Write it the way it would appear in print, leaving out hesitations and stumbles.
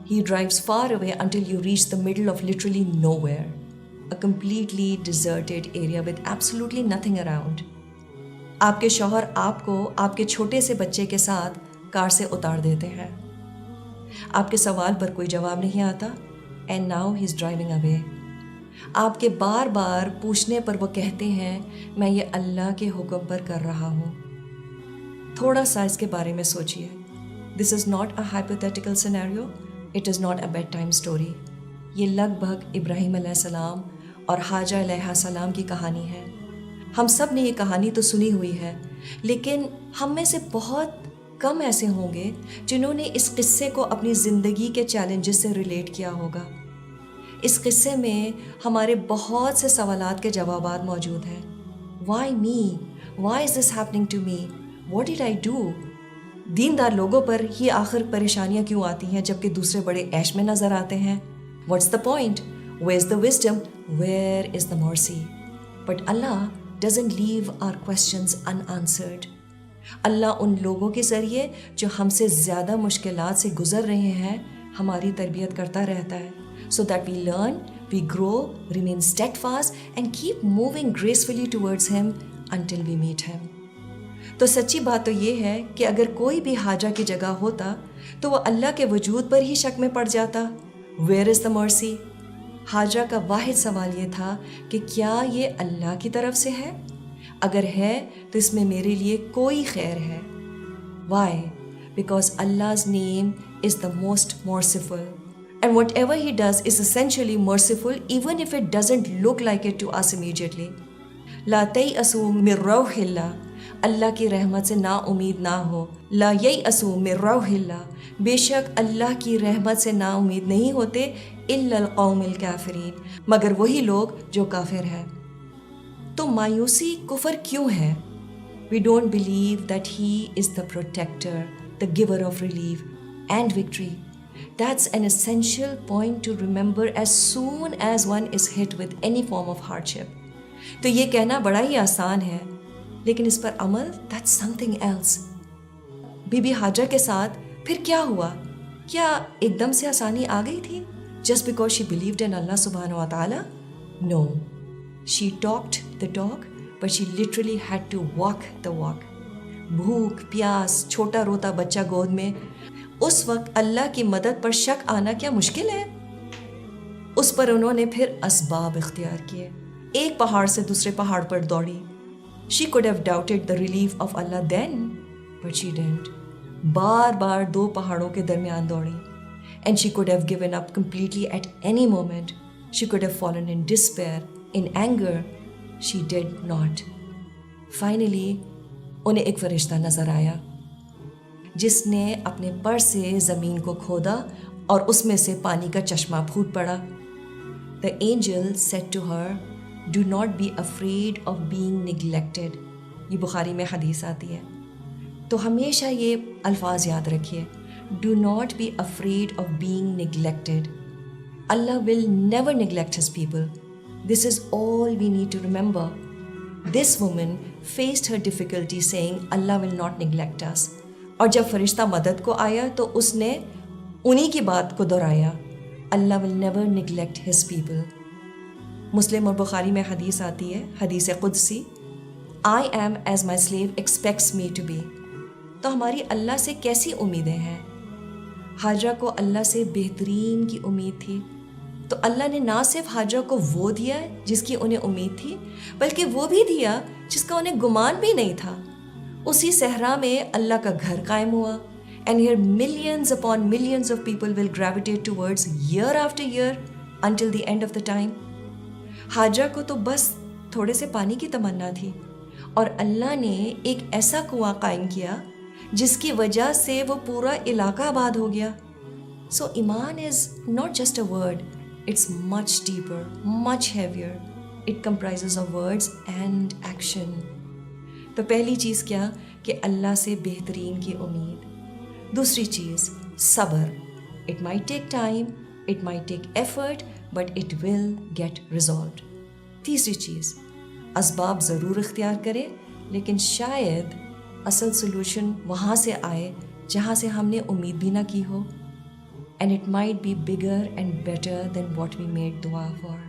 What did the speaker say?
He drives far away until you reach the middle of literally nowhere, a completely deserted area with absolutely nothing around. आपके शौहर आपको आपके छोटे से बच्चे के साथ कार से उतार देते हैं. आपके सवाल पर कोई जवाब नहीं आता, and now he is driving away. आपके बार बार पूछने पर वो कहते हैं मैं ये अल्लाह के हुक्म पर कर रहा हूँ. थोड़ा सा इसके बारे में सोचिए. This is not a hypothetical scenario, it is not a bed time story. ये लगभग इब्राहीम अलैहिस्सलाम और हाजा अलैहिस्सलाम की कहानी है. हम सब ने ये कहानी तो सुनी हुई है, लेकिन हम में से बहुत कम ऐसे होंगे जिन्होंने इस किस्से को अपनी ज़िंदगी के चैलेंजेस से रिलेट किया होगा. इस किस्से में हमारे बहुत से सवालात के जवाबात मौजूद हैं. Why me? Why is this happening to me? What did I do? दीनदार लोगों पर ही आखिर परेशानियाँ क्यों आती हैं जबकि दूसरे बड़े ऐश में नज़र आते हैं? What's the point? Where is the wisdom? Where is the mercy? But Allah doesn't leave our questions unanswered. Allah उन लोगों के ज़रिए जो हमसे ज़्यादा मुश्किलात से गुज़र रहे हैं हमारी तरबियत करता रहता है, so that we learn, we grow, remain steadfast and keep moving gracefully towards him until we meet him. तो सच्ची बात तो ये है कि अगर कोई भी हाजा की जगह होता तो वह अल्लाह के वजूद पर ही शक में पड़ जाता. Where is the mercy? हाजा का वाहिद सवाल ये था कि क्या ये अल्लाह की तरफ से है? अगर है तो इसमें मेरे लिए कोई खैर है. Why? Because Allah's name is the most merciful. And whatever he does is essentially merciful even if it doesn't look like it to us immediately. La tay'asu min rawhillah. अल्लाह की रहमत से ना उम्मीद ना हो. ला ययअसु मिन रौहिल्लाह. बेशक अल्लाह की रहमत से ना उम्मीद नहीं होते इल्लल कौमिल काफिरीन, मगर वही लोग जो काफिर हैं. तो मायूसी कुफर क्यों है? We don't believe that he is the protector, the giver of relief and victory. That's an essential point to remember as soon as one is hit with any form of hardship. तो ये कहना बड़ा ही आसान है, लेकिन इस पर अमल that's something else. बीबी हाजरा के साथ फिर क्या हुआ? क्या एकदम से आसानी आ गई थी? Just because she believed in Allah subhanahu wa ta'ala? No. She talked the talk, but she literally had to walk the walk. भूख, प्यास, छोटा रोता बच्चा गोद में, उस वक्त अल्लाह की मदद पर शक आना क्या मुश्किल है? उस पर उन्होंने फिर असबाब इख्तियार किए. एक पहाड़ से दूसरे पहाड़ पर दौड़ी. She could have doubted the relief of Allah then, but she didn't. बार बार दो पहाड़ों के दरमियान दौड़ी. And she could have given up completely at any moment. She could have fallen in despair, in anger. She did not. Finally, उन्हें एक फरिश्ता नजर आया जिसने अपने पर से ज़मीन को खोदा और उसमें से पानी का चश्मा फूट पड़ा. The angel said to her, "Do not be afraid of being neglected." ये बुखारी में हदीस आती है. तो हमेशा ये अल्फाज याद रखिए. Do not be afraid of being neglected. Allah will never neglect his people. This is all we need to remember. This woman faced her difficulty saying Allah will not neglect us. और जब फरिश्ता मदद को आया तो उसने उन्हीं की बात को दोहराया. Allah will never neglect his people. मुस्लिम और बुखारी में हदीस आती है, हदीस कुदसी, I am as my slave expects me to be. तो हमारी अल्लाह से कैसी उम्मीदें हैं? हाजरा को अल्लाह से बेहतरीन की उम्मीद थी, तो अल्लाह ने ना सिर्फ हाजरा को वो दिया जिसकी उन्हें उम्मीद थी, बल्कि वो भी दिया जिसका उन्हें गुमान भी नहीं था. उसी सहरा में अल्लाह का घर कायम हुआ. And here millions upon millions of people will gravitate towards year after year until the end of the time. Hazra को तो बस थोड़े से पानी की तमन्ना थी और अल्लाह ने एक ऐसा कुआं कायम किया जिसकी वजह से वो पूरा इलाका आबाद हो गया. So Iman is not just a word, it's much deeper, much heavier. It comprises of words and action. तो पहली चीज़ क्या कि अल्लाह से बेहतरीन की उम्मीद. दूसरी चीज़ सब्र. It might take time, it might take effort, but it will get resolved. तीसरी चीज़ असबाब ज़रूर इख्तियार करें, लेकिन शायद असल सोल्यूशन वहाँ से आए जहाँ से हमने उम्मीद भी ना की हो. and it might be bigger and better than what we made dua for.